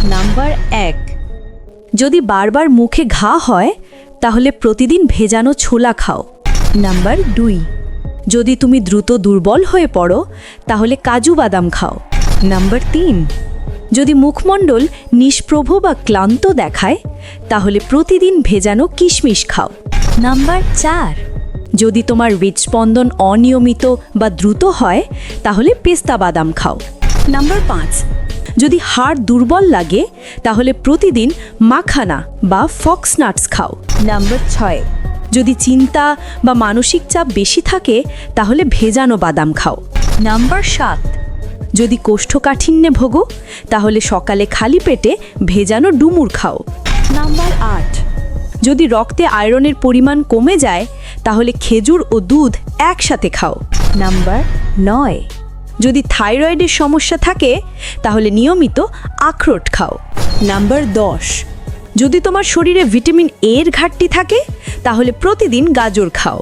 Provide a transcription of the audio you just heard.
Number 1, যদি বারবার মুখে ঘা হয় তাহলে প্রতিদিন ভেজানো ছোলা খাও। নাম্বার 2, যদি তুমি দ্রুত দুর্বল হয়ে পড়ো তাহলে কাজু বাদাম খাও। নাম্বার 3, যদি মুখমণ্ডল নিষ্প্রভ বা ক্লান্ত দেখায় তাহলে প্রতিদিন ভেজানো কিশমিশ খাও। নাম্বার 4, যদি তোমার হৃদস্পন্দন অনিয়মিত বা দ্রুত হয় তাহলে পেস্তা বাদাম খাও। নাম্বার 5, যদি হাড় দুর্বল লাগে তাহলে প্রতিদিন মাখানা বা ফক্স নাটস খাও। নাম্বার 6, যদি চিন্তা বা মানসিক চাপ বেশি থাকে তাহলে ভেজানো বাদাম খাও। নাম্বার 7, যদি কোষ্ঠকাঠিন্যে ভোগো তাহলে সকালে খালি পেটে ভেজানো ডুমুর খাও। নাম্বার 8, যদি রক্তে আয়রনের পরিমাণ কমে যায় তাহলে খেজুর ও দুধ একসাথে খাও। নাম্বার 9, যদি থাইরয়েডের সমস্যা থাকে তাহলে নিয়মিত আখরোট খাও। নাম্বার 10, যদি তোমার শরীরে ভিটামিন এর ঘাটতি থাকে তাহলে প্রতিদিন গাজর খাও।